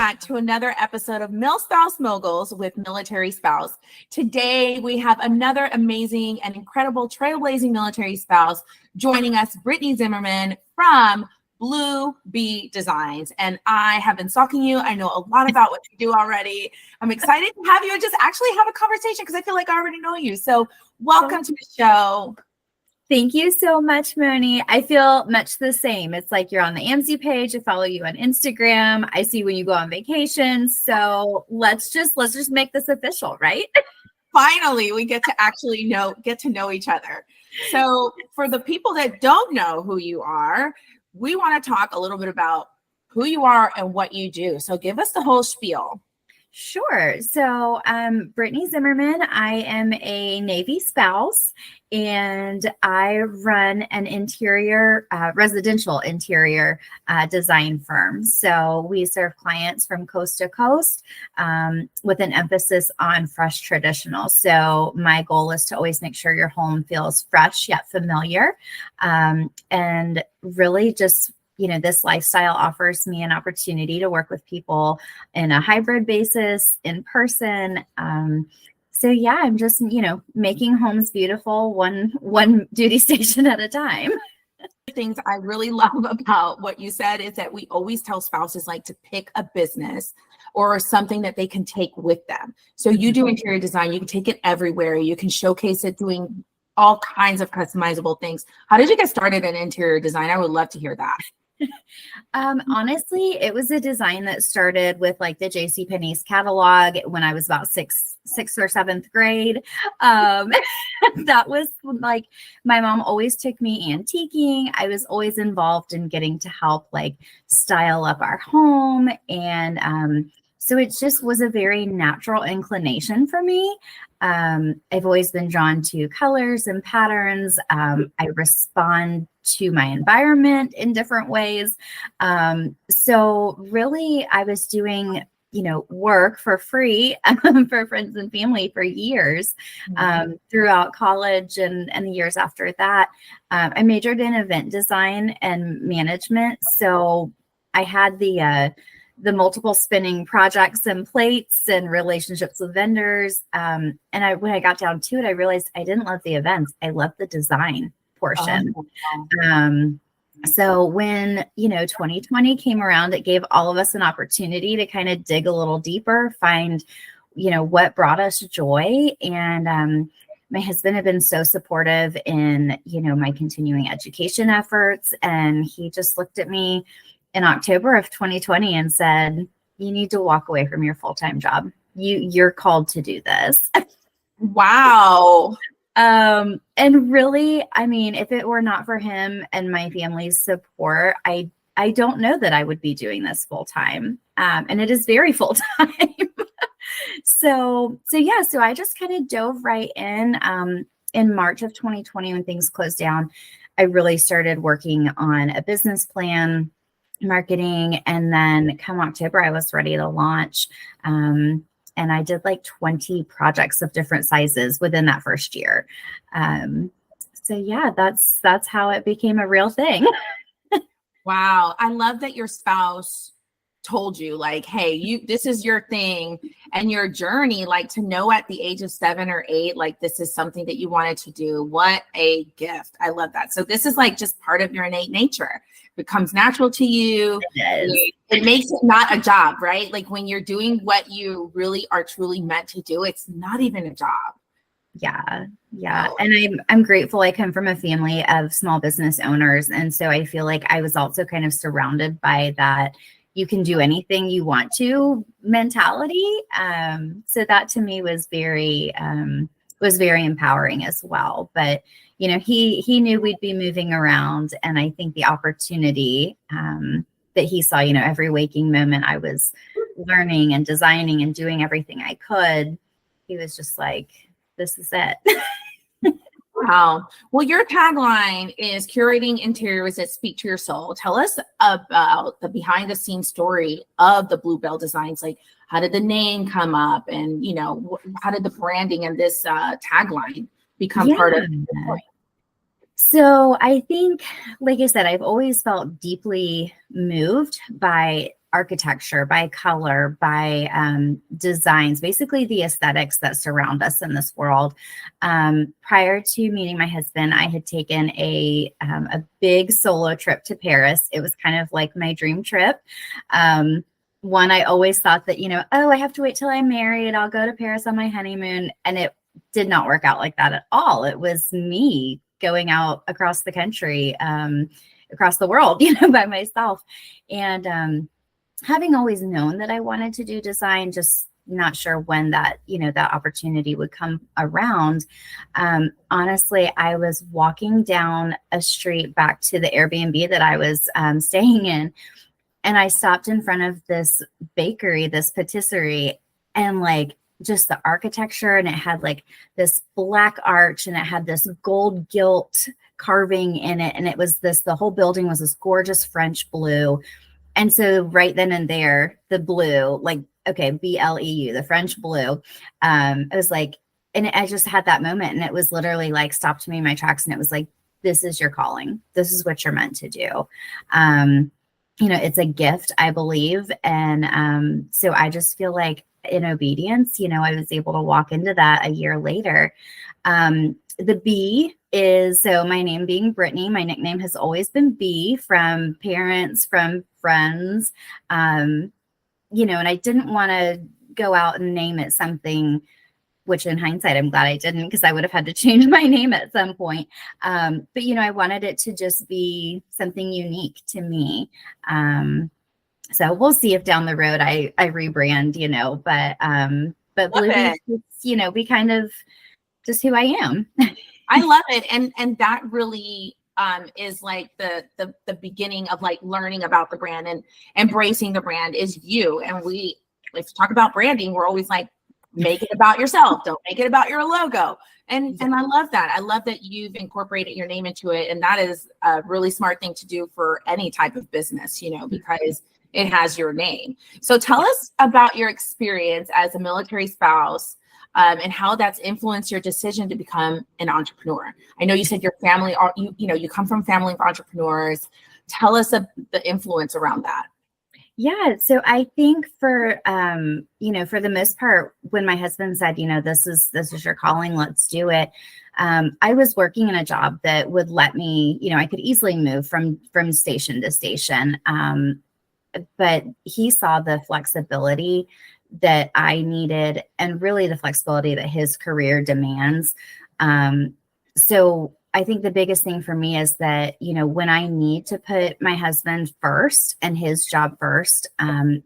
back to another episode of Milspouse Moguls with Military Spouse. Today, we have another amazing and incredible trailblazing military spouse joining us, Brittany Zimmerman from Bleu Bee Designs. And I have been stalking you. I know a lot about what you do already. I'm excited to have you and just actually have a conversation because I feel like I already know you. So welcome to the show. Thank you so much, Moni. I feel much the same. It's like you're on the AMC page. I follow you on Instagram. I see when you go on vacation. So let's just make this official, right? Finally, we get to actually get to know each other. So for the people that don't know who you are, we want to talk a little bit about who you are and what you do. So give us the whole spiel. Sure. So Brittany Zimmerman, I am a Navy spouse, and I run an interior, residential interior design firm. So we serve clients from coast to coast with an emphasis on fresh traditional. So my goal is to always make sure your home feels fresh yet familiar, and really just this lifestyle offers me an opportunity to work with people in a hybrid basis, in person. So yeah, I'm just, making homes beautiful, one duty station at a time. Things I really love about what you said is that we always tell spouses to pick a business or something that they can take with them. So you do interior design, you can take it everywhere. You can showcase it doing all kinds of customizable things. How did you get started in interior design? I would love to hear that. Honestly, it was a design that started with the JCPenney's catalog when I was about sixth or seventh grade. That was my mom always took me antiquing. I was always involved in getting to help style up our home. And so it just was a very natural inclination for me. I've always been drawn to colors and patterns. I respond to my environment in different ways. So really, I was doing, work for free for friends and family for years throughout college and the years after that. I majored in event design and management. So I had the multiple spinning projects and plates and relationships with vendors. And when I got down to it, I realized I didn't love the events. I loved the design portion. So when, 2020 came around, it gave all of us an opportunity to kind of dig a little deeper, find, what brought us joy. And my husband had been so supportive in, my continuing education efforts. And he just looked at me in October of 2020 and said, you need to walk away from your full-time job. You're called to do this. Wow. And really, I mean, if it were not for him and my family's support, I don't know that I would be doing this full-time. And it is very full-time. So I just kind of dove right in March of 2020 when things closed down. I really started working on a business plan, marketing, and then come October, I was ready to launch. And I did 20 projects of different sizes within that first year. So yeah, that's how it became a real thing. Wow. I love that your spouse told you hey, this is your thing and your journey, to know at the age of 7 or 8, this is something that you wanted to do. What a gift. I love that. So this is just part of your innate nature. It becomes natural to you. It makes it not a job, right? When you're doing what you really are truly meant to do, it's not even a job. Yeah. And I'm grateful I come from a family of small business owners. And so I feel like I was also kind of surrounded by that you can do anything you want to mentality. So that to me was very empowering as well. But, he knew we'd be moving around. And I think the opportunity that he saw, every waking moment I was learning and designing and doing everything I could, he was just this is it. Wow. Well, your tagline is curating interiors that speak to your soul. Tell us about the behind the scenes story of the Bleu Bee Designs. How did the name come up, and how did the branding and this tagline become part of it? So I think, like I said, I've always felt deeply moved by architecture, by color, by designs, basically the aesthetics that surround us in this world. Prior to meeting my husband, I had taken a big solo trip to Paris. It was kind of like my dream trip. One, I always thought that, I have to wait till I'm married. I'll go to Paris on my honeymoon. And it did not work out like that at all. It was me going out across the country, across the world, by myself. And having always known that I wanted to do design, just not sure when that, that opportunity would come around. Honestly, I was walking down a street back to the Airbnb that I was staying in, and I stopped in front of this bakery, this patisserie, and like just the architecture, and it had like this black arch, and it had this gold gilt carving in it. And it was the whole building was this gorgeous French blue. And so right then and there, the blue, like, okay, BLEU, the French blue, it was like, and I just had that moment, and it was literally like stopped me in my tracks. And it was like, this is your calling. This is what you're meant to do. It's a gift, I believe. And so I just feel like in obedience, I was able to walk into that a year later. The Bee is, so my name being Brittany, my nickname has always been Bee, from parents, from friends, and I didn't want to go out and name it something, which in hindsight, I'm glad I didn't, because I would have had to change my name at some point. But, I wanted it to just be something unique to me. So we'll see if down the road I rebrand, but Bleu Bee is, be kind of just who I am. I love it. And that really is like the beginning of like learning about the brand and embracing the brand is you. And if you talk about branding, we're always like, make it about yourself. Don't make it about your logo. And I love that. I love that you've incorporated your name into it. And that is a really smart thing to do for any type of business, because it has your name. So tell us about your experience as a military spouse, and how that's influenced your decision to become an entrepreneur. I know you said your family are, you come from family of entrepreneurs. Tell us the influence around that. Yeah. So I think for the most part, when my husband said, this is your calling, let's do it. I was working in a job that would let me, I could easily move from station to station. But he saw the flexibility that I needed, and really the flexibility that his career demands. So I think the biggest thing for me is that, when I need to put my husband first and his job first,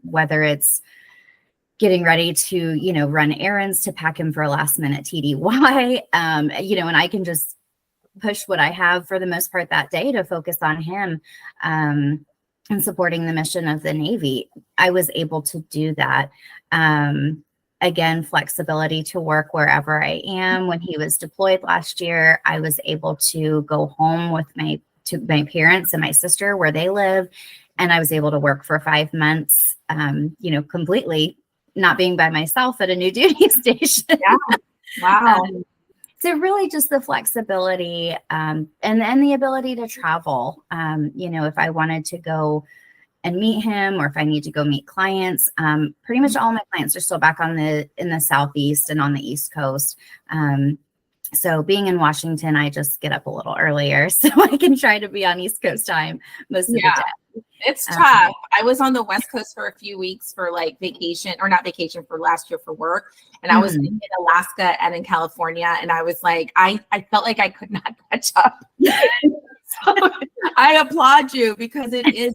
whether it's getting ready to, run errands to pack him for a last minute TDY, and I can just push what I have for the most part that day to focus on him, and supporting the mission of the Navy, I was able to do that. Again, flexibility to work wherever I am. When he was deployed last year, I was able to go home with my parents and my sister where they live. And I was able to work for 5 months, completely not being by myself at a new duty station. Yeah. Wow. So really just the flexibility, and the ability to travel, if I wanted to go and meet him, or if I need to go meet clients, pretty much all my clients are still back in the Southeast and on the East Coast. So being in Washington, I just get up a little earlier so I can try to be on East Coast time most of the day. It's tough. I was on the West Coast for a few weeks for like vacation, or not vacation, for last year for work. And I was in Alaska and in California. And I was like, I felt like I could not catch up. So I applaud you, because it is,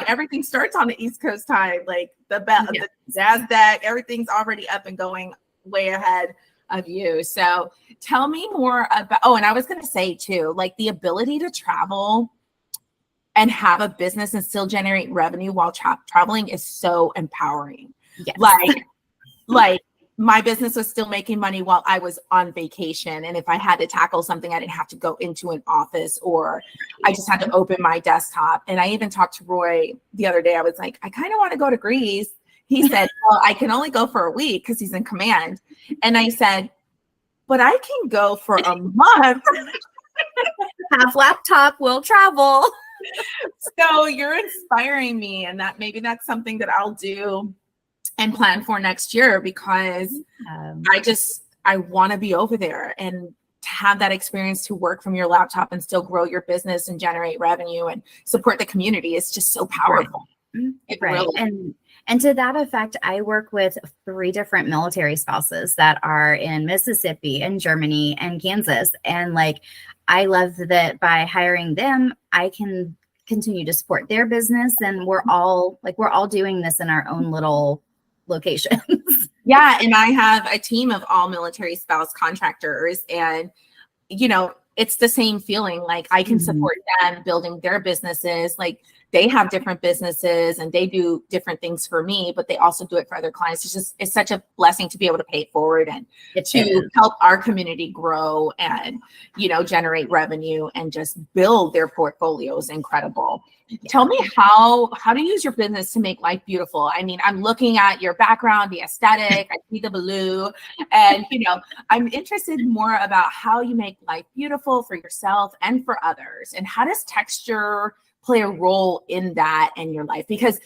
everything starts on the East Coast time, like the NASDAQ, everything's already up and going way ahead of you. So tell me more about, and I was going to say too, like the ability to travel and have a business and still generate revenue while traveling is so empowering. Yes. Like my business was still making money while I was on vacation. And if I had to tackle something, I didn't have to go into an office, or I just had to open my desktop. And I even talked to Roy the other day. I was like, I kind of want to go to Greece. He said, well, I can only go for a week because he's in command. And I said, but I can go for a month. Have laptop, will travel. So you're inspiring me, and that maybe that's something that I'll do and plan for next year, because I want to be over there and to have that experience to work from your laptop and still grow your business and generate revenue and support the community is just so powerful. Right. Really. And to that effect, I work with 3 different military spouses that are in Mississippi and Germany and Kansas. And like, I love that by hiring them, I can continue to support their business. And we're all doing this in our own little locations. Yeah. And I have a team of all military spouse contractors, and, you know, it's the same feeling. Like I can support them building their businesses. Like they have different businesses and they do different things for me, but they also do it for other clients. It's such a blessing to be able to pay it forward and to help our community grow and, you know, generate revenue and just build their portfolios. Incredible. Tell me how to use your business to make life beautiful. I mean, I'm looking at your background, the aesthetic, I see the blue, and, you know, I'm interested more about how you make life beautiful for yourself and for others. And how does texture play a role in that in your life? Because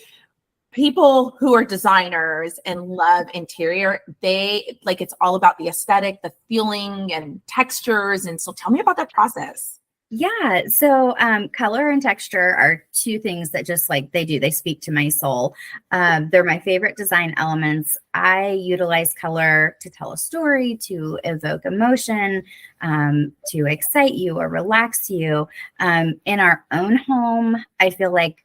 people who are designers and love interior, they like, it's all about the aesthetic, the feeling and textures. And so tell me about that process. Yeah. So color and texture are 2 things that just like they speak to my soul. They're my favorite design elements. I utilize color to tell a story, to evoke emotion, to excite you or relax you. In our own home, I feel like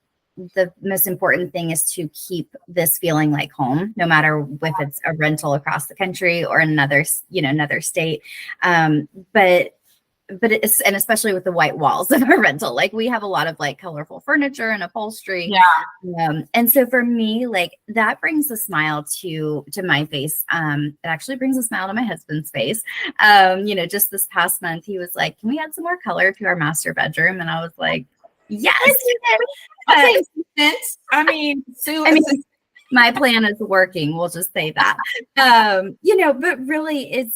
the most important thing is to keep this feeling like home, no matter if it's a rental across the country or another state. But it's, and especially with the white walls of our rental, like we have a lot of like colorful furniture and upholstery. Yeah. And so for me, like that brings a smile to my face. It actually brings a smile to my husband's face. You know, just this past month, he was like, can we add some more color to our master bedroom? And I was like, yes. I mean, Sue, my plan is working. We'll just say that. You know, but really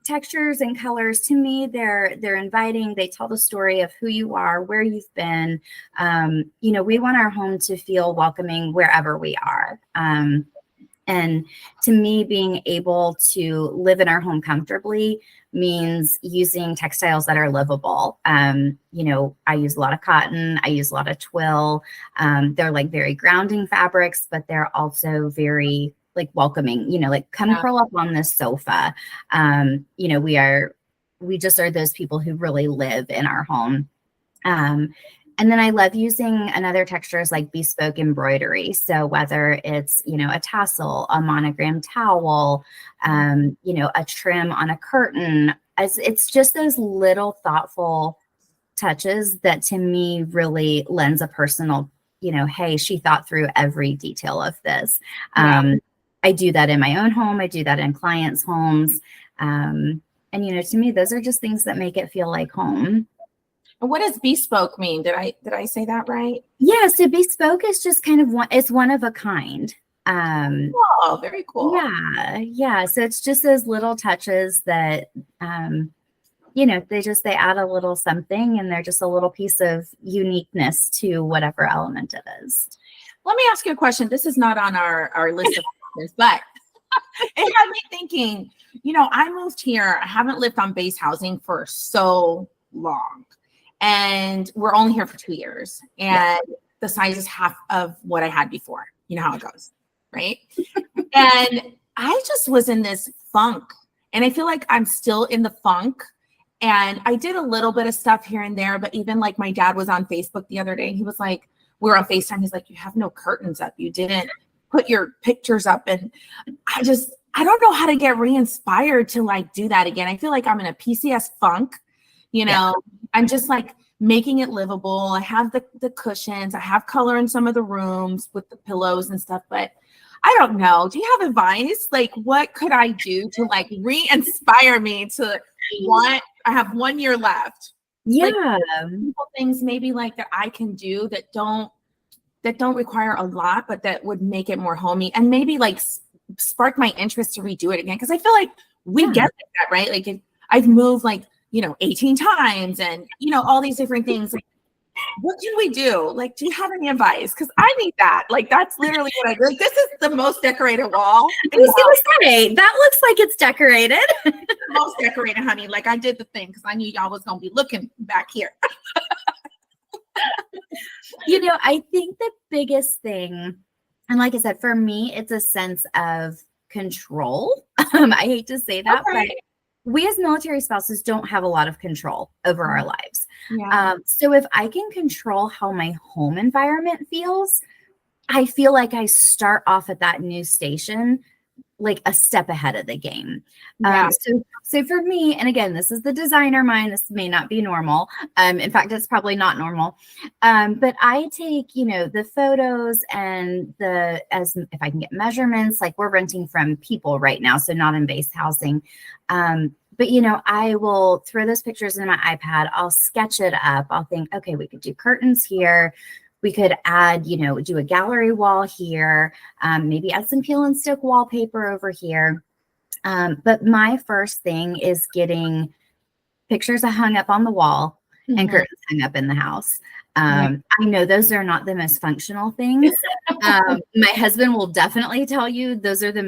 textures and colors, to me, they're inviting. They tell the story of who you are, where you've been. You know, we want our home to feel welcoming wherever we are. And to me, being able to live in our home comfortably means using textiles that are livable. You know, I use a lot of cotton. I use a lot of twill. They're like very grounding fabrics, but they're also very like welcoming, you know, like come curl up on this sofa. You know, we just are those people who really live in our home. And then I love using another textures like bespoke embroidery. So whether it's, you know, a tassel, a monogram towel, you know, a trim on a curtain, it's just those little thoughtful touches that to me really lends a personal, you know, hey, she thought through every detail of this. I do that in my own home. I do that in clients' homes. And, you know, to me, those are just things that make it feel like home. And what does bespoke mean? Did I say that right? Yeah. So bespoke is just kind of it's one of a kind. Oh, very cool. Yeah. Yeah. So it's just those little touches that, you know, they add a little something, and they're just a little piece of uniqueness to whatever element it is. Let me ask you a question. This is not on our list of questions, but it had me thinking, you know, I moved here. I haven't lived on base housing for so long, and we're only here for 2 years, and the size is half of what I had before. You know how it goes, right? And I just was in this funk, and I feel like I'm still in the funk. And I did a little bit of stuff here and there, but even like my dad was on Facebook the other day, and he was like, we were on FaceTime. He's like, you have no curtains up. You didn't put your pictures up. And I don't know how to get re-inspired to like do that again. I feel like I'm in a PCS funk, you know. I'm just like making it livable. I have the cushions. I have color in some of the rooms with the pillows and stuff, but I don't know. Do you have advice? Like, what could I do to like re-inspire me to I have 1 year left. Yeah. Like, things maybe like that I can do that don't require a lot, but that would make it more homey and maybe like spark my interest to redo it again. Cause I feel like we get that, right? Like I've moved like, you know, 18 times and, you know, all these different things. Like, what can we do? Like, do you have any advice? Because I need that. Like, that's literally what I do. Like, this is the most decorated wall. I was going to say, that looks like it's decorated. Most decorated, honey. Like, I did the thing because I knew y'all was going to be looking back here. You know, I think the biggest thing, and like I said, for me, it's a sense of control. I hate to say that, but we as military spouses don't have a lot of control over our lives. Yeah. So if I can control how my home environment feels, I feel like I start off at that new station like a step ahead of the game. Yeah. So for me, and again, this is the designer mind, this may not be normal. In fact, it's probably not normal. But I take, you know, the photos and as if I can get measurements, like we're renting from people right now, so not in base housing. But, you know, I will throw those pictures in my iPad. I'll sketch it up. I'll think, okay, we could do curtains here. We could add, you know, do a gallery wall here, maybe add some peel and stick wallpaper over here. But my first thing is getting pictures hung up on the wall and curtains hung up in the house. I know those are not the most functional things. My husband will definitely tell you those are the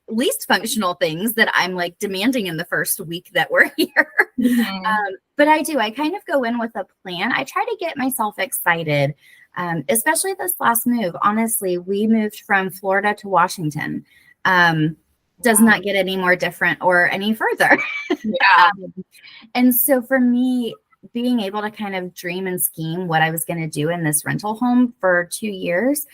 least functional things that I'm like demanding in the first week that we're here. But I kind of go in with a plan. I try to get myself excited, especially this last move. Honestly, we moved from Florida to Washington. Does not get any more different or any further. And so for me, being able to kind of dream and scheme what I was going to do in this rental home for 2 years,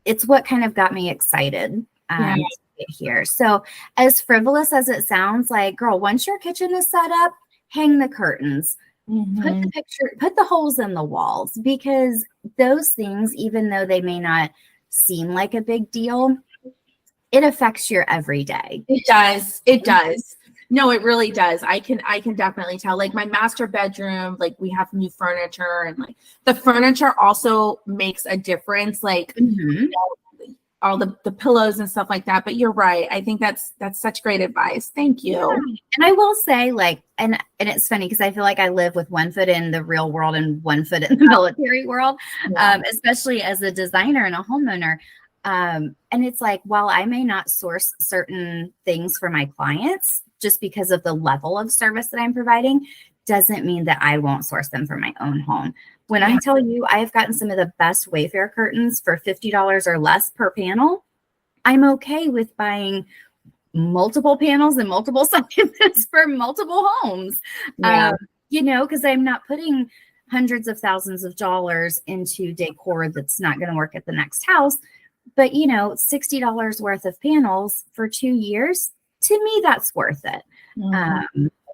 it's what kind of got me excited. To get here. So as frivolous as it sounds, like, girl, once your kitchen is set up, hang the curtains, put the holes in the walls, because those things, even though they may not seem like a big deal, it affects your everyday. It does. It does. No, it really does. I can definitely tell. Like my master bedroom, like we have new furniture, and like the furniture also makes a difference. Like you know, all the pillows and stuff like that. But you're right. I think that's such great advice. Thank you. Yeah. And I will say, like, and it's funny because I feel like I live with one foot in the real world and one foot in the military world, especially as a designer and a homeowner. And it's like, while I may not source certain things for my clients just because of the level of service that I'm providing, doesn't mean that I won't source them for my own home. When I tell you I have gotten some of the best Wayfair curtains for $50 or less per panel, I'm okay with buying multiple panels and multiple sizes for multiple homes. You know, because I'm not putting hundreds of thousands of dollars into decor that's not going to work at the next house. But, you know, $60 worth of panels for 2 years, to me, that's worth it.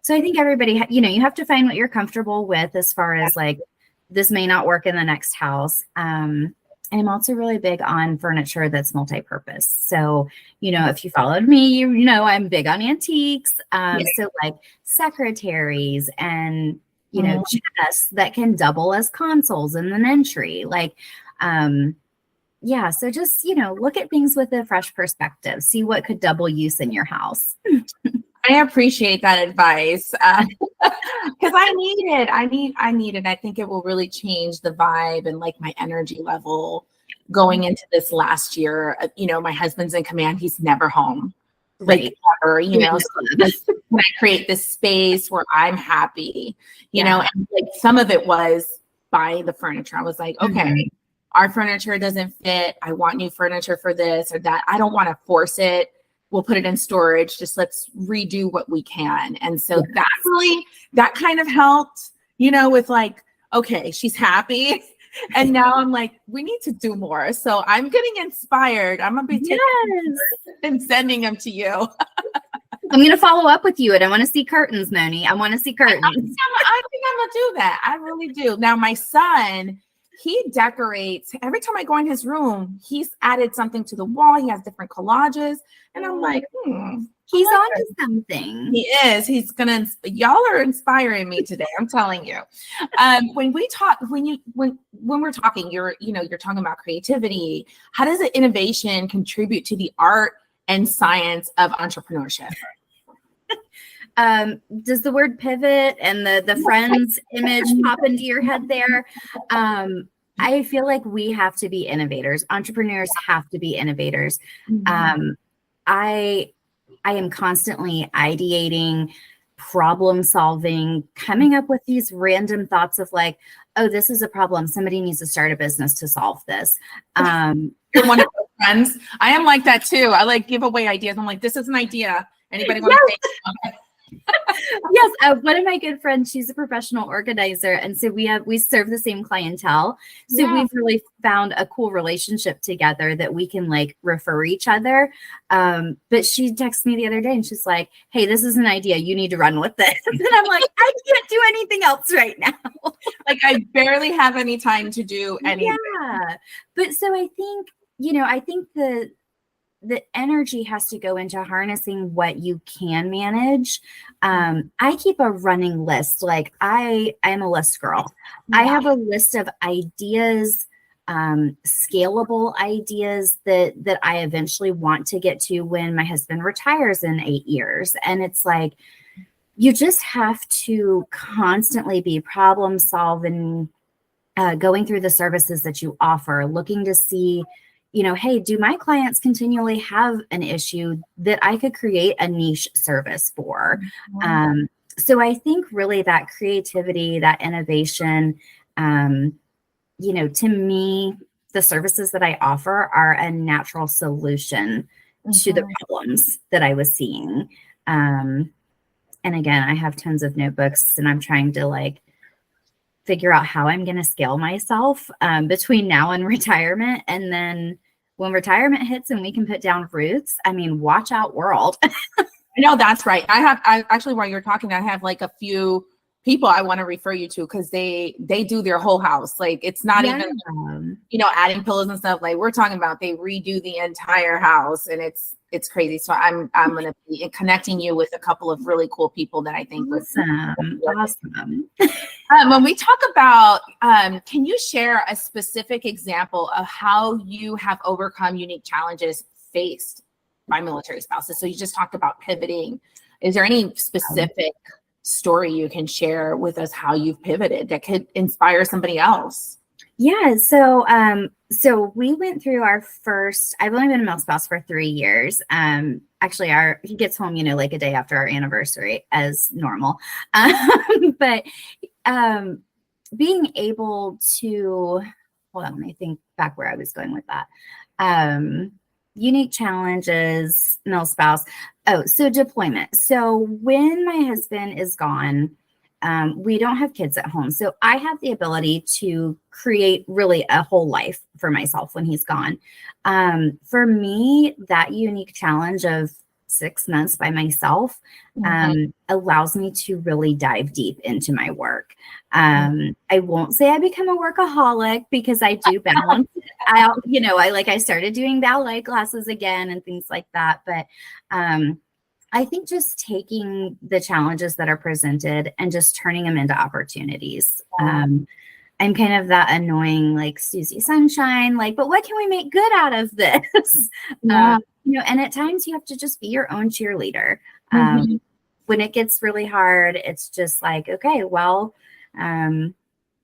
So I think everybody, you know, you have to find what you're comfortable with as far as like, this may not work in the next house. And I'm also really big on furniture that's multi-purpose. So, you know, if you followed me, you know, I'm big on antiques. So like secretaries and, you know, chests that can double as consoles in an entry. Like, so just, you know, look at things with a fresh perspective, see what could double use in your house. I appreciate that advice because I need it. I need it. I think it will really change the vibe and like my energy level going into this last year. You know, my husband's in command. He's never home. Like ever, you know, so when I create this space where I'm happy, you know, and like some of it was buying the furniture. I was like, okay, our furniture doesn't fit. I want new furniture for this or that. I don't want to force it. We'll put it in storage. Just let's redo what we can. And so that kind of helped, you know, with like, okay, she's happy. And now I'm like, we need to do more. So I'm getting inspired. I'm going to be taking pictures and sending them to you. I'm going to follow up with you and I want to see curtains, Moni. I want to see curtains. I think I'm going to do that. I really do. Now, my son, he decorates. Every time I go in his room, he's added something to the wall. He has different collages. And I'm like, he's onto something. He is. He's gonna. Y'all are inspiring me today. I'm telling you. When we're talking, you're talking about creativity. How does the innovation contribute to the art and science of entrepreneurship? Does the word pivot and the friends image pop into your head there? I feel like we have to be innovators. Entrepreneurs have to be innovators. I am constantly ideating, problem solving, coming up with these random thoughts of like, oh, this is a problem. Somebody needs to start a business to solve this. You're one of those friends. I am like that too. I like give away ideas. I'm like, this is an idea. Anybody want to say? Yes, one of my good friends, she's a professional organizer, and so we serve the same clientele. So we've really found a cool relationship together that we can like refer each other. But she texted me the other day and she's like, "Hey, this is an idea. You need to run with this." And I'm like, I can't do anything else right now. Like I barely have any time to do anything. Yeah, but so I think the energy has to go into harnessing what you can manage. I keep a running list. Like I am a list girl. Yeah. I have a list of ideas, scalable ideas that I eventually want to get to when my husband retires in 8 years. And it's like, you just have to constantly be problem solving, going through the services that you offer, looking to see, hey, do my clients continually have an issue that I could create a niche service for? So I think really that creativity, that innovation, to me, the services that I offer are a natural solution to the problems that I was seeing. And again, I have tons of notebooks and I'm trying to like figure out how I'm going to scale myself between now and retirement. And then when retirement hits and we can put down roots, I mean, watch out world. No, that's right. I actually, while you're talking, I have like a few people I want to refer you to because they do their whole house. Like it's not even, adding pillows and stuff. Like we're talking about, they redo the entire house and it's crazy. So I'm going to be connecting you with a couple of really cool people that I think awesome. When we talk about, can you share a specific example of how you have overcome unique challenges faced by military spouses? So you just talked about pivoting. Is there any specific story you can share with us how you've pivoted that could inspire somebody else? Yeah. So we went through our first, I've only been a Milspouse for 3 years. Actually he gets home, like a day after our anniversary as normal. But being able to, hold on, let me think back where I was going with that. Unique challenges, Milspouse. Oh, so deployment. So when my husband is gone, we don't have kids at home. So I have the ability to create really a whole life for myself when he's gone. For me, that unique challenge of 6 months by myself allows me to really dive deep into my work. I won't say I become a workaholic because I do balance it out. I started doing ballet classes again and things like that. But I think just taking the challenges that are presented and just turning them into opportunities. I'm kind of that annoying, like Susie Sunshine, like, but what can we make good out of this? And at times you have to just be your own cheerleader. When it gets really hard, it's just like, okay, well,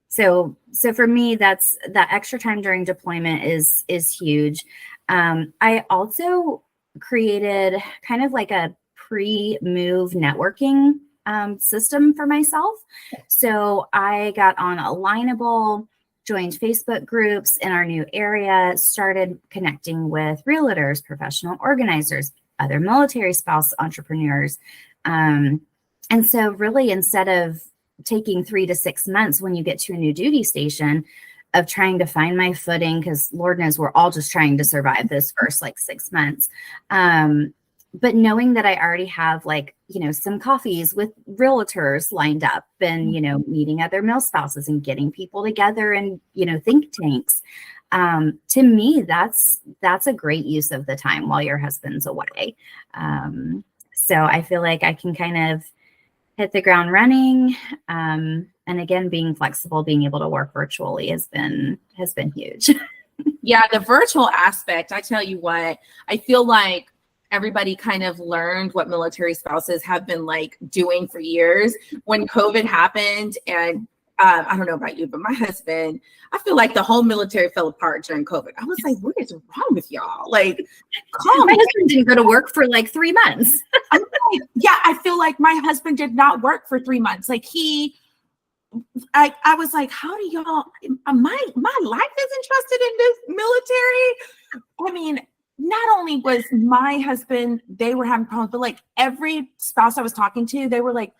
so for me, that's that extra time during deployment is huge. I also created kind of like a pre-move networking system for myself. So I got on Alignable, joined Facebook groups in our new area, started connecting with realtors, professional organizers, other military spouse entrepreneurs. And so really, instead of taking 3 to 6 months when you get to a new duty station of trying to find my footing, because Lord knows we're all just trying to survive this first 6 months. But knowing that I already have some coffees with realtors lined up and, meeting other Milspouses and getting people together and, think tanks. To me, that's a great use of the time while your husband's away. So I feel like I can kind of hit the ground running. And again, being flexible, being able to work virtually has been huge. Yeah, the virtual aspect, I tell you what, I feel like everybody kind of learned what military spouses have been like doing for years. When COVID happened, and I don't know about you, but my husband, I feel like the whole military fell apart during COVID. I was like, what is wrong with y'all? Like, calm My down. husband didn't go to work for like 3 months. I'm like, yeah, I feel like my husband did not work for 3 months. Like I was like, how do y'all, my life is entrusted in this military? I mean, not only was my husband, they were having problems, but like every spouse I was talking to, they were like,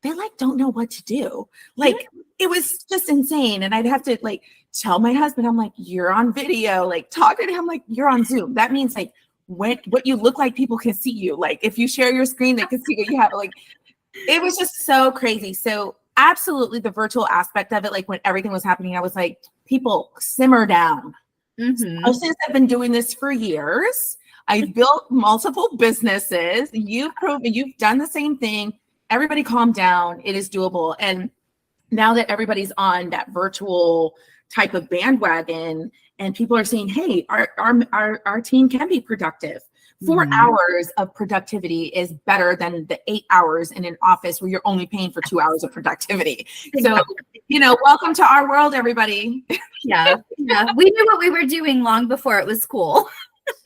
they like don't know what to do. Like it was just insane. And I'd have to like tell my husband, I'm like, you're on video, like talking to him, like you're on Zoom. That means like what you look like, people can see you. Like if you share your screen, they can see what you have. Like it was just so crazy. So absolutely the virtual aspect of it, like when everything was happening, I was like, people simmer down. Spouses have been doing this for years. I've built multiple businesses. You've proven you've done the same thing. Everybody calm down. It is doable. And now that everybody's on that virtual type of bandwagon and people are saying, hey, our team can be productive. 4 hours of productivity is better than the 8 hours in an office where you're only paying for 2 hours of productivity. So, welcome to our world, everybody. Yeah. We knew what we were doing long before it was cool.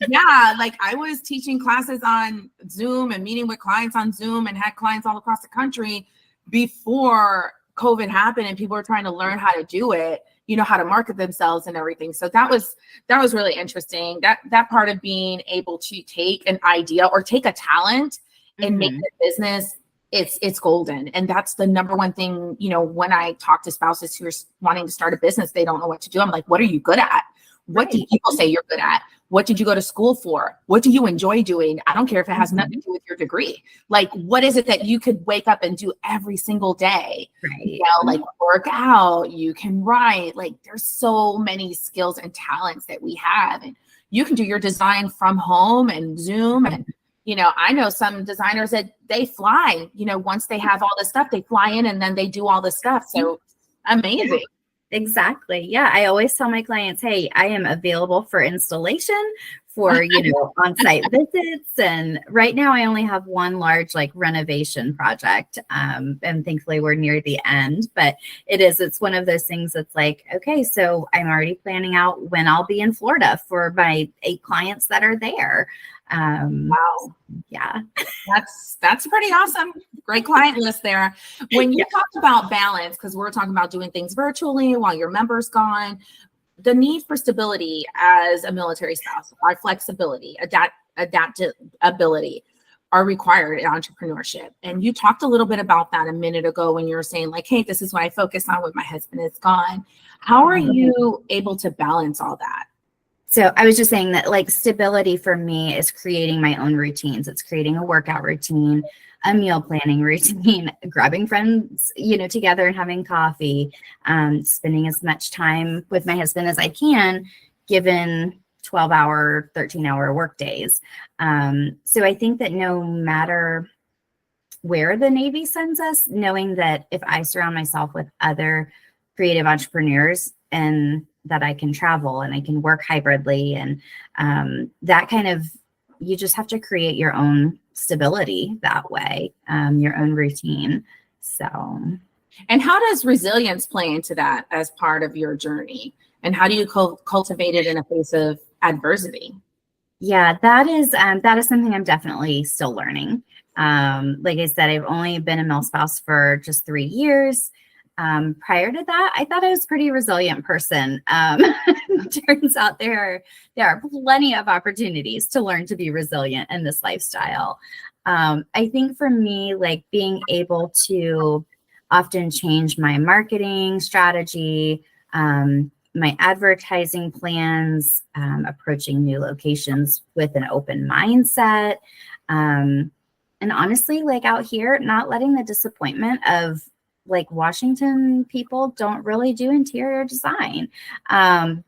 Yeah, like I was teaching classes on Zoom and meeting with clients on Zoom and had clients all across the country before COVID happened and people were trying to learn how to do it, how to market themselves and everything. So that was really interesting. That part of being able to take an idea or take a talent and make it a business, it's golden. And that's the number one thing, when I talk to spouses who are wanting to start a business, they don't know what to do. I'm like, what are you good at? What do people say you're good at? What did you go to school for? What do you enjoy doing? I don't care if it has nothing to do with your degree. Like, what is it that you could wake up and do every single day? Right. Like work out, you can write. Like, there's so many skills and talents that we have. And you can do your design from home and Zoom. And, I know some designers that they fly, once they have all this stuff, they fly in and then they do all this stuff. So amazing. Exactly. Yeah. I always tell my clients, hey, I am available for installation, for, on-site visits. And right now I only have one large renovation project. And thankfully we're near the end, but it's one of those things that's like, okay, so I'm already planning out when I'll be in Florida for my 8 clients that are there. Wow. Yeah. That's pretty awesome. Great client list there. When you talked about balance, because we're talking about doing things virtually while your member's gone, the need for stability as a military spouse, our flexibility, adaptability are required in entrepreneurship. And you talked a little bit about that a minute ago when you were saying like, hey, this is what I focus on when my husband is gone. How are you able to balance all that? So I was just saying that stability for me is creating my own routines. It's creating a workout routine, a meal planning routine, grabbing friends, together and having coffee, spending as much time with my husband as I can, given 12-hour, 13-hour work days. So I think that no matter where the Navy sends us, knowing that if I surround myself with other creative entrepreneurs and that I can travel and I can work hybridly and that kind of, you just have to create your own stability that way, your own routine. So. And how does resilience play into that as part of your journey? And how do you cultivate it in the face of adversity? Yeah, that is something I'm definitely still learning. Like I said, I've only been a Milspouse for just 3 years. Prior to that, I thought I was a pretty resilient person. Turns out there are plenty of opportunities to learn to be resilient in this lifestyle. I think for me, being able to often change my marketing strategy, my advertising plans, approaching new locations with an open mindset. And honestly, out here, not letting the disappointment of Washington people don't really do interior design.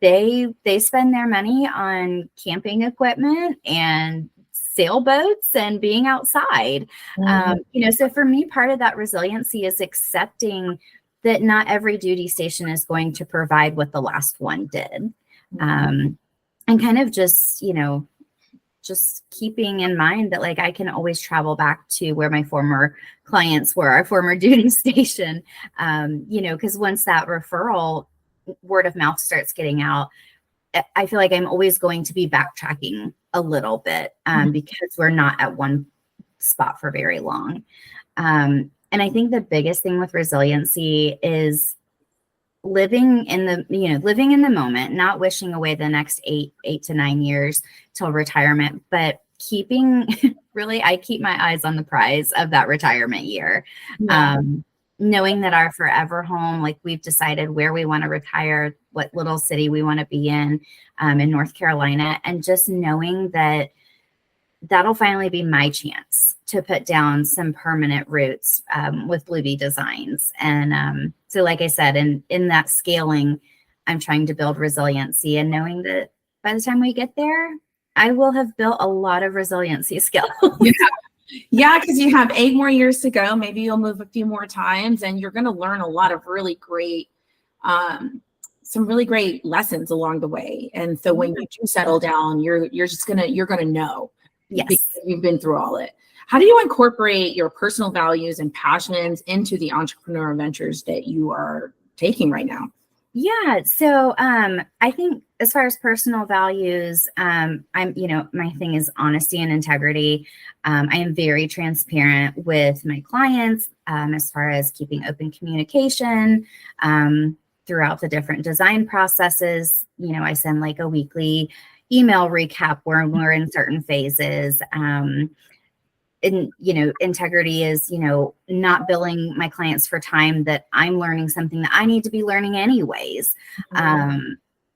They spend their money on camping equipment and sailboats and being outside. So for me, part of that resiliency is accepting that not every duty station is going to provide what the last one did. And kind of just, just keeping in mind that like I can always travel back to where my former clients were, our former duty station, you know, because once that referral word of mouth starts getting out, I feel like I'm always going to be backtracking a little bit because we're not at one spot for very long. And I think the biggest thing with resiliency is living in the moment, not wishing away the next 8 to 9 years till retirement, but keeping really, I keep my eyes on the prize of that retirement year. Yeah. Knowing that our forever home, like we've decided where we want to retire, what little city we want to be in North Carolina, and just knowing that that'll finally be my chance to put down some permanent roots with Bleu Bee Designs. And so like I said, in that scaling, I'm trying to build resiliency and knowing that by the time we get there, I will have built a lot of resiliency skills. Yeah, because you have 8 more years to go. Maybe you'll move a few more times and you're going to learn a lot of really great, some really great lessons along the way. And so when you do settle down, you're going to know. Yes. Because you've been through all it. How do you incorporate your personal values and passions into the entrepreneur ventures that you are taking right now? Yeah. So I think as far as personal values, my thing is honesty and integrity. I am very transparent with my clients as far as keeping open communication throughout the different design processes. You know, I send like a weekly email recap where we're in certain phases. And, you know, integrity is, you know, not billing my clients for time that I'm learning something that I need to be learning anyways.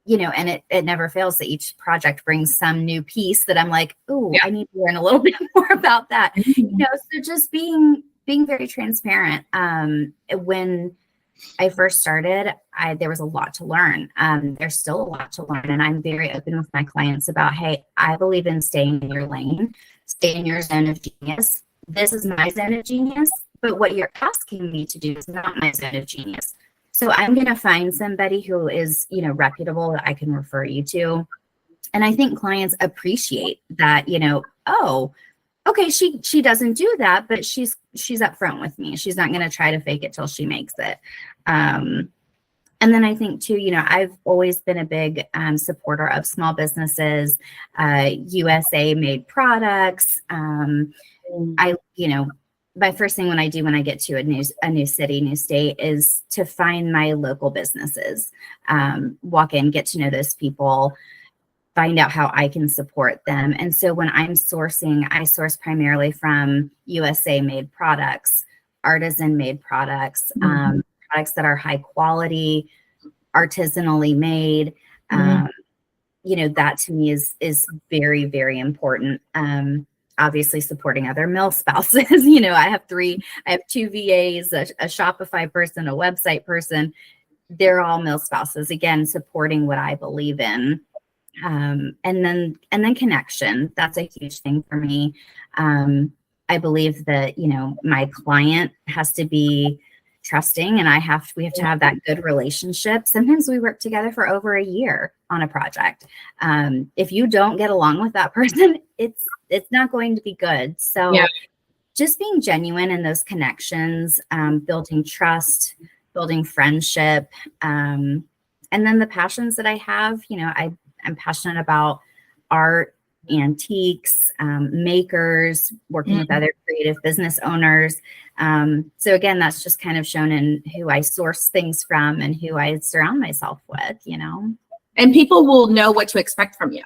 You know, and it never fails that each project brings some new piece that I'm like, oh, I need to learn a little bit more about that. You know, so just being very transparent. When I first started, there was a lot to learn. There's still a lot to learn. And I'm very open with my clients about, hey, I believe in staying in your lane, stay in your zone of genius. This is my zone of genius, but what you're asking me to do is not my zone of genius. So I'm going to find somebody who is, you know, reputable that I can refer you to. And I think clients appreciate that, you know, oh, okay, she doesn't do that, but she's upfront with me. She's not going to try to fake it till she makes it. And then I think too, you know, I've always been a big supporter of small businesses, USA made products. My first thing when I get to a new city, new state is to find my local businesses, walk in, get to know those people, find out how I can support them. And so when I'm sourcing, I source primarily from USA made products, artisan made products, products that are high quality, artisanally made. You know, that to me is very, very important. Obviously supporting other Milspouses. You know, I have 2 VAs, a Shopify person, a website person. They're all Milspouses, again, supporting what I believe in. And then connection. That's a huge thing for me. I believe that, you know, my client has to be trusting and we have to have that good relationship. Sometimes we work together for over a year on a project. If you don't get along with that person, it's not going to be good. So just being genuine in those connections, building trust, building friendship, and then the passions that I have, you know, I'm passionate about art, antiques, makers, working with other creative business owners. So again, that's just kind of shown in who I source things from and who I surround myself with, you know. And people will know what to expect from you,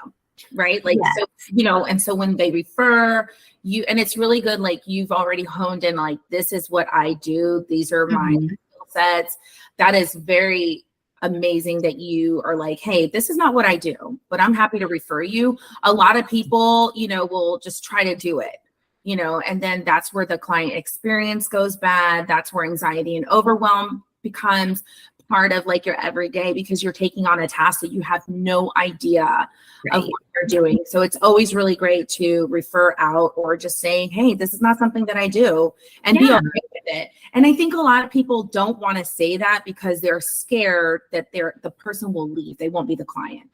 right? Like, so, you know, and so when they refer you, and it's really good, like you've already honed in, like, this is what I do. These are my skill sets. That is very amazing that you are like, hey, this is not what I do, but I'm happy to refer you. A lot of people, you know, will just try to do it, you know, and then that's where the client experience goes bad. That's where anxiety and overwhelm becomes part of like your everyday, because you're taking on a task that you have no idea of what you're doing. So it's always really great to refer out or just saying, hey, this is not something that I do, and be okay with it. And I think a lot of people don't want to say that because they're scared that the person will leave. They won't be the client.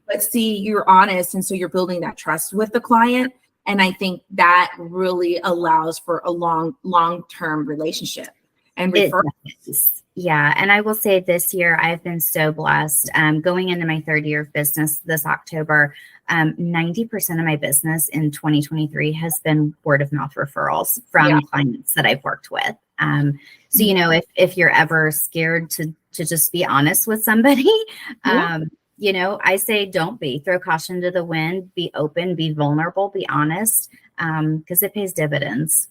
But see, you're honest. And so you're building that trust with the client. And I think that really allows for a long-term relationship and referrals. Yeah. And I will say this year, I've been so blessed. Going into my third year of business this October, 90% of my business in 2023 has been word of mouth referrals from clients that I've worked with. So, you know, if you're ever scared to just be honest with somebody, you know, I say, don't throw caution to the wind, be open, be vulnerable, be honest, because it pays dividends.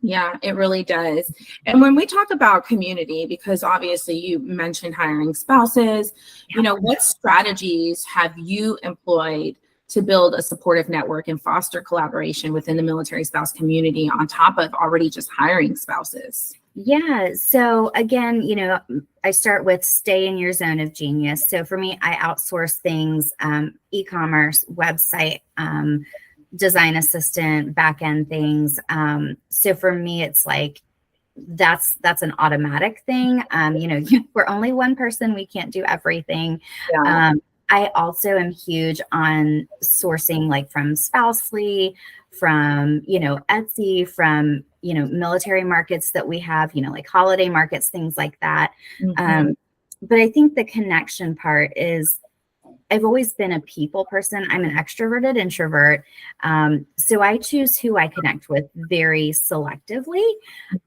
Yeah, it really does. And when we talk about community, because obviously you mentioned hiring spouses, you know, what strategies have you employed to build a supportive network and foster collaboration within the military spouse community on top of already just hiring spouses? Yeah. So again, you know, I start with stay in your zone of genius. So for me, I outsource things, e-commerce, website, design assistant, back end things. So for me, it's like, that's an automatic thing. You know, we're only one person. We can't do everything. I also am huge on sourcing, like from Spousely, from, you know, Etsy, from, you know, military markets that we have, you know, like holiday markets, things like that. But I think the connection part is, I've always been a people person. I'm an extroverted introvert. So I choose who I connect with very selectively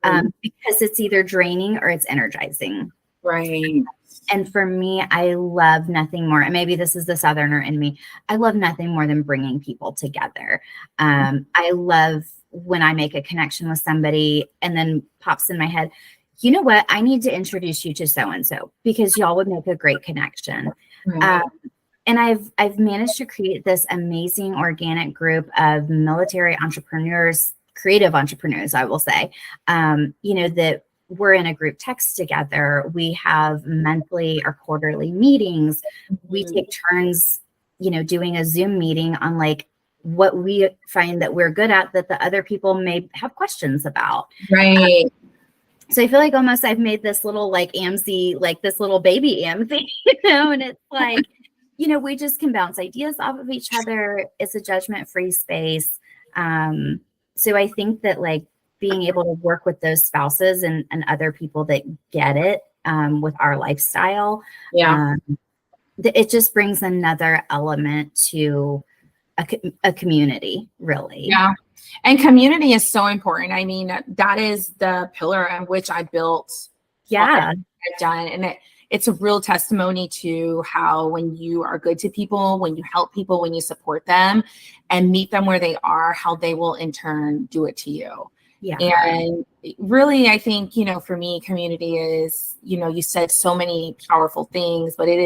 because it's either draining or it's energizing. Right. And for me, I love nothing more. And maybe this is the Southerner in me. I love nothing more than bringing people together. I love when I make a connection with somebody and then pops in my head, you know what? I need to introduce you to so-and-so because y'all would make a great connection. Right. And I've managed to create this amazing organic group of military entrepreneurs, creative entrepreneurs, I will say, you know, that we're in a group text together. We have monthly or quarterly meetings. We take turns, you know, doing a Zoom meeting on like what we find that we're good at that the other people may have questions about. Right. So I feel like almost I've made this little like AMC, like this little baby AMC, you know, and it's like, you know, we just can bounce ideas off of each other. It's a judgment-free space. So I think that like being able to work with those spouses and other people that get it with our lifestyle, it just brings another element to a community, really. Yeah. And community is so important. I mean, that is the pillar on which I built. I've done. And it's a real testimony to how when you are good to people, when you help people, when you support them and meet them where they are, how they will in turn do it to you. Yeah. And really, I think, you know, for me, community is, you know, you said so many powerful things, but it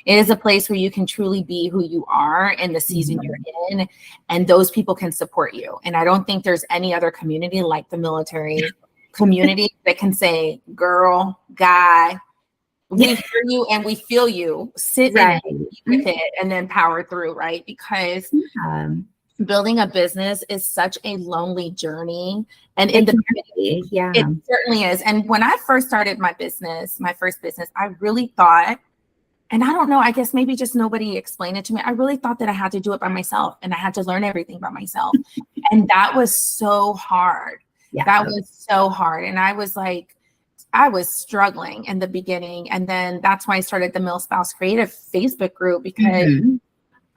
is a place where you can truly be who you are in the season you're in, and those people can support you. And I don't think there's any other community like the military community that can say, girl, guy, we hear you and we feel you, sit with it and then power through, right? Because building a business is such a lonely journey. And in the community, it certainly is. And when I first started my first business, I really thought, and I don't know, I guess maybe just nobody explained it to me. I really thought that I had to do it by myself and I had to learn everything by myself. And that was so hard. That was so hard. And I was struggling in the beginning. And then that's why I started the Milspouse Creative Facebook group, because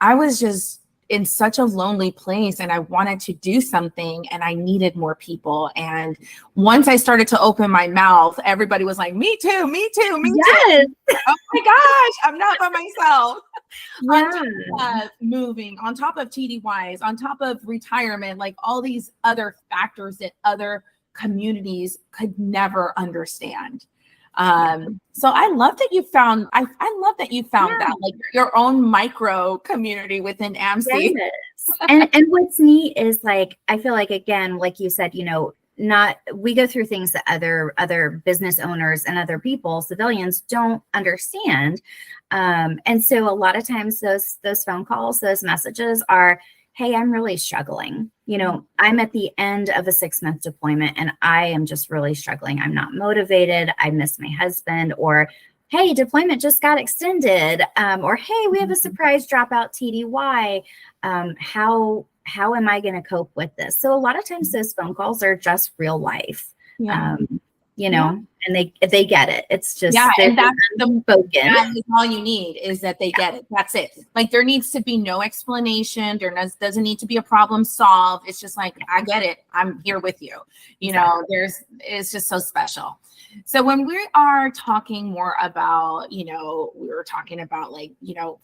I was just in such a lonely place and I wanted to do something and I needed more people. And once I started to open my mouth, everybody was like, me too, me too, me too. Oh my gosh, I'm not by myself. On top of moving, on top of TDYs, on top of retirement, like all these other factors that other communities could never understand. So I love that you found, I love that you found that, like your own micro community within AMC. And what's neat is like, I feel like, again, like you said, you know, we go through things that other business owners and other people, civilians, don't understand. And so a lot of times those phone calls, those messages are, hey, I'm really struggling. You know, I'm at the end of a 6-month deployment and I am just really struggling. I'm not motivated. I miss my husband. Or, hey, deployment just got extended. Or, hey, we have a surprise dropout TDY. How am I going to cope with this? So a lot of times those phone calls are just real life. Yeah. You know, and they get it. It's just, and that's that spoken. is all you need, is that they get it. That's it. Like, there needs to be no explanation. Doesn't need to be a problem solved. It's just like, I get it. I'm here with you. You know, it's just so special. So when we are talking more about, you know, we were talking about like, you know,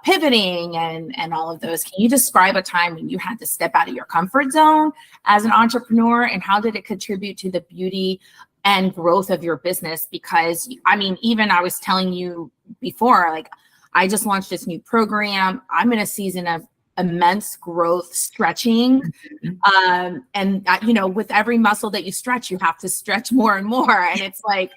pivoting and all of those, can you describe a time when you had to step out of your comfort zone as an entrepreneur, and how did it contribute to the beauty and growth of your business? Because I mean, even I was telling you before, like, I just launched this new program. I'm in a season of immense growth stretching. And you know, with every muscle that you stretch, you have to stretch more and more. And it's like,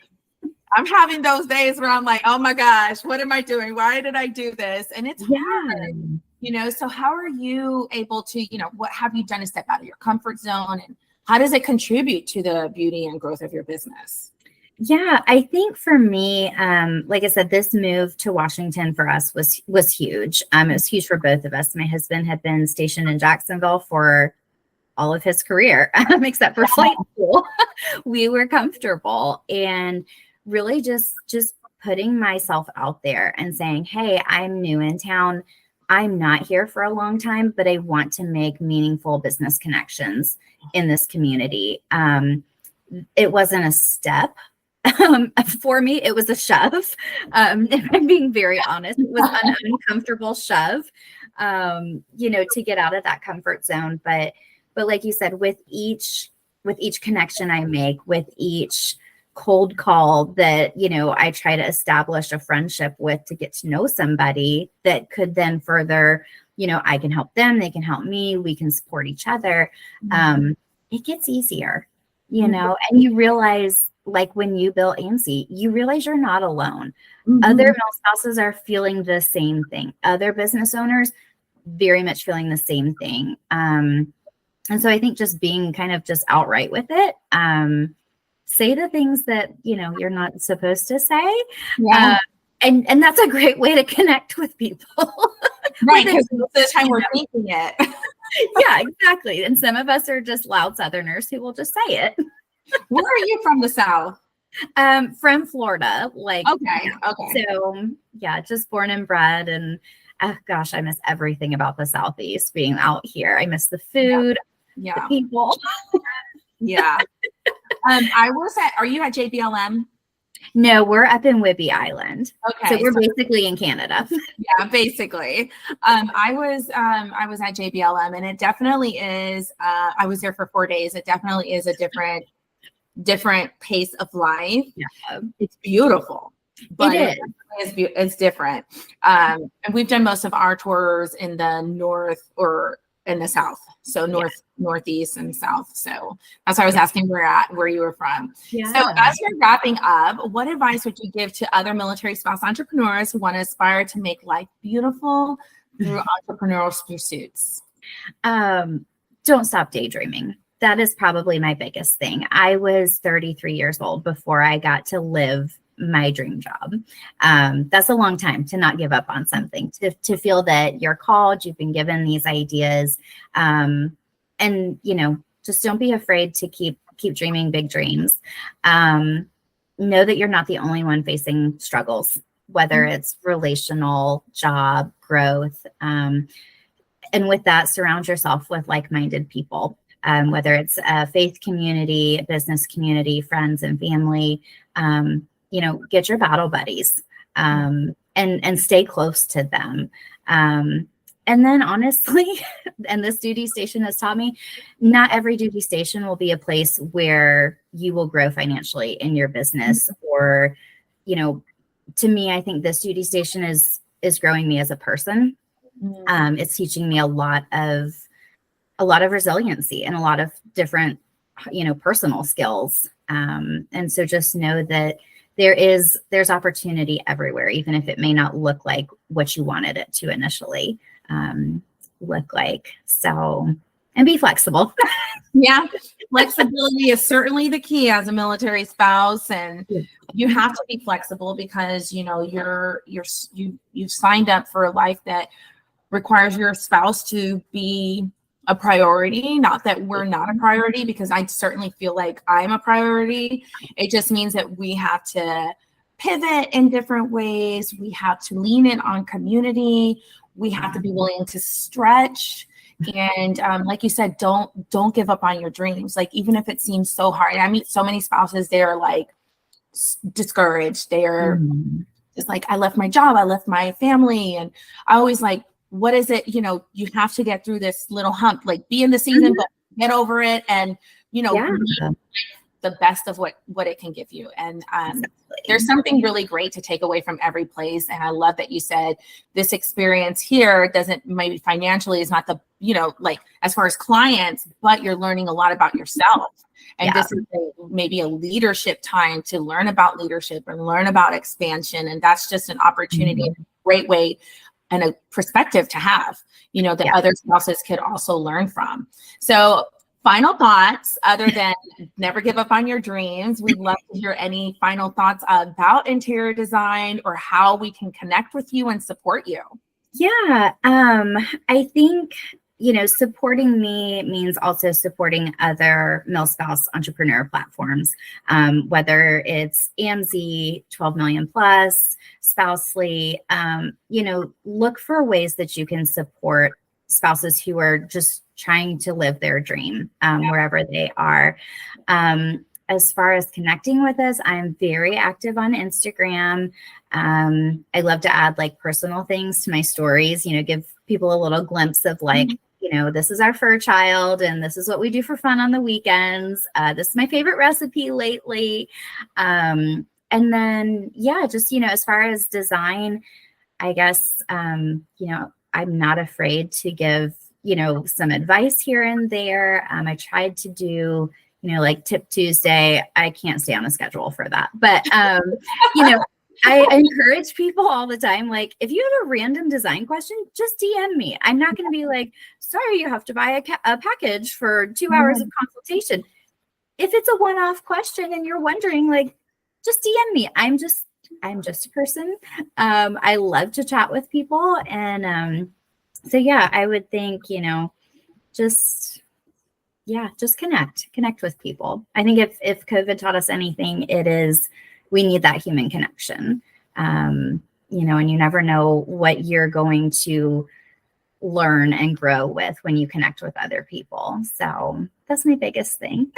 I'm having those days where I'm like, oh my gosh, what am I doing? Why did I do this? And it's hard, you know. So how are you able to, you know, what have you done to step out of your comfort zone, and how does it contribute to the beauty and growth of your business? Yeah, I think for me, like I said, this move to Washington for us was huge. It was huge for both of us. My husband had been stationed in Jacksonville for all of his career, except for flight school. We were comfortable, and really just putting myself out there and saying, hey, I'm new in town. I'm not here for a long time, but I want to make meaningful business connections in this community. It wasn't a step. For me, it was a shove. If I'm being very honest, it was an uncomfortable shove, you know, to get out of that comfort zone. But like you said, with each connection I make, with each cold call that, you know, I try to establish a friendship with, to get to know somebody that could then further, you know, I can help them, they can help me, we can support each other. It gets easier, you know, and you realize, like when you built AMC, you realize you're not alone. Other Milspouses are feeling the same thing. Other business owners very much feeling the same thing. And so I think just being kind of just outright with it, say the things that, you know, you're not supposed to say. And that's a great way to connect with people. Right, because most of the time we're thinking it. Yeah, exactly. And some of us are just loud Southerners who will just say it. Where are you from, the South? From Florida. Like, okay. So yeah, just born and bred. And gosh, I miss everything about the Southeast, being out here. I miss the food, the people. I was are you at JBLM? No, we're up in Whidbey Island. Okay. So we're basically in Canada. Yeah, basically. I was at JBLM, and it definitely is, I was there for 4 days. It definitely is a different pace of life. Yeah. It's beautiful, but it's different. And we've done most of our tours in the north or in the south. So northeast and south. So that's why I was asking where you were from. Yeah. So as we're wrapping up, what advice would you give to other military spouse entrepreneurs who want to aspire to make life beautiful through entrepreneurial pursuits? Don't stop daydreaming. That is probably my biggest thing. I was 33 years old before I got to live my dream job. That's a long time to not give up on something, to feel that you're called, you've been given these ideas. And, you know, just don't be afraid to keep dreaming big dreams. Know that you're not the only one facing struggles, whether it's relational, job, growth. And with that, surround yourself with like-minded people. Whether it's a faith community, a business community, friends and family, you know, get your battle buddies, and stay close to them. And then honestly, and this duty station has taught me, not every duty station will be a place where you will grow financially in your business. Or, you know, to me, I think this duty station is growing me as a person. It's teaching me a lot of resiliency and a lot of different, you know, personal skills. And so just know that there's opportunity everywhere, even if it may not look like what you wanted it to initially. look like. So, and be flexible. Yeah. Flexibility is certainly the key as a military spouse. And you have to be flexible because, you know, you've signed up for a life that requires your spouse to be a priority. Not that we're not a priority, because I certainly feel like I'm a priority. It just means that we have to pivot in different ways. We have to lean in on community. We have to be willing to stretch. And like you said, don't give up on your dreams. Like, even if it seems so hard. I meet so many spouses, they're like discouraged. They're just like, I left my job, I left my family. And I always like, what is it? You know, you have to get through this little hump, like be in the season, but get over it. And, you know, the best of what it can give you. And there's something really great to take away from every place. And I love that you said this experience here doesn't, maybe financially is not the, you know, like as far as clients, but you're learning a lot about yourself. And this is maybe a leadership time to learn about leadership and learn about expansion. And that's just an opportunity, a great way and a perspective to have, you know, that other spouses could also learn from. So final thoughts, other than never give up on your dreams. We'd love to hear any final thoughts about interior design or how we can connect with you and support you. Yeah, I think, you know, supporting me means also supporting other Milspouse entrepreneur platforms, whether it's AMZ, 12 million plus, Spousely, you know, look for ways that you can support spouses who are just trying to live their dream wherever they are. As far as connecting with us, I'm very active on Instagram. I love to add like personal things to my stories, you know, give people a little glimpse of like, you know, this is our fur child and this is what we do for fun on the weekends. This is my favorite recipe lately. And then, yeah, just, you know, as far as design, I guess, you know, I'm not afraid to give, you know, some advice here and there. I tried to do, you know, like Tip Tuesday. I can't stay on a schedule for that. But, you know, I encourage people all the time, like, if you have a random design question, just DM me. I'm not going to be like, sorry, you have to buy a package for 2 hours of consultation. If it's a one-off question and you're wondering, like, just DM me. I'm just a person. I love to chat with people. And so, yeah, I would think, you know, just connect with people. I think if COVID taught us anything, it is we need that human connection. You know, and you never know what you're going to learn and grow with when you connect with other people. So that's my biggest thing.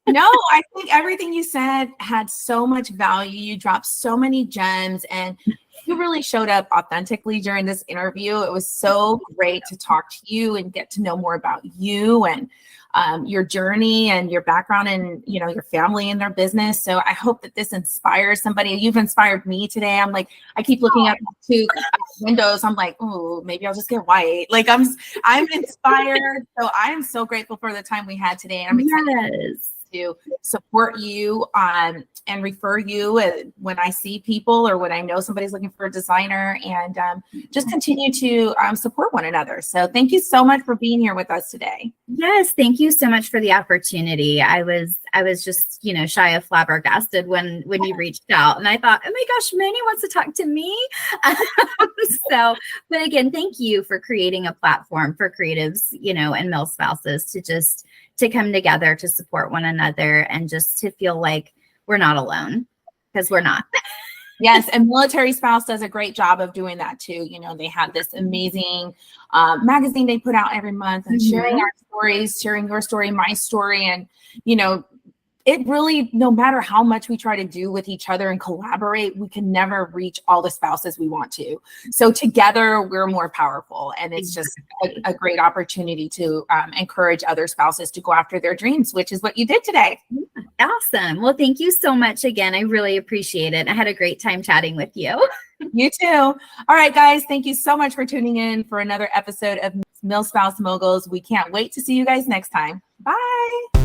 No, I think everything you said had so much value. You dropped so many gems and you really showed up authentically during this interview. It was so great to talk to you and get to know more about you and your journey and your background and, you know, your family and their business. So I hope that this inspires somebody. You've inspired me today. I'm like, I keep looking at two windows. I'm like, oh, maybe I'll just get white. Like I'm inspired. So I am so grateful for the time we had today. And I'm excited to support you and refer you when I see people or when I know somebody's looking for a designer, and just continue to support one another. So thank you so much for being here with us today. Yes, thank you so much for the opportunity. I was just, you know, shy of flabbergasted when you reached out, and I thought, oh my gosh, Manny wants to talk to me. So, but again, thank you for creating a platform for creatives, you know, and Milspouses to come together to support one another and just to feel like we're not alone, because we're not. Yes, and Military Spouse does a great job of doing that too. You know, they have this amazing magazine they put out every month and sharing our stories, sharing your story, my story. And, you know, it really, no matter how much we try to do with each other and collaborate, we can never reach all the spouses we want to. So together we're more powerful. And it's just a great opportunity to encourage other spouses to go after their dreams, which is what you did today. Awesome. Well, thank you so much again. I really appreciate it. I had a great time chatting with you. You too. All right, guys. Thank you so much for tuning in for another episode of Milspouse Moguls. We can't wait to see you guys next time. Bye.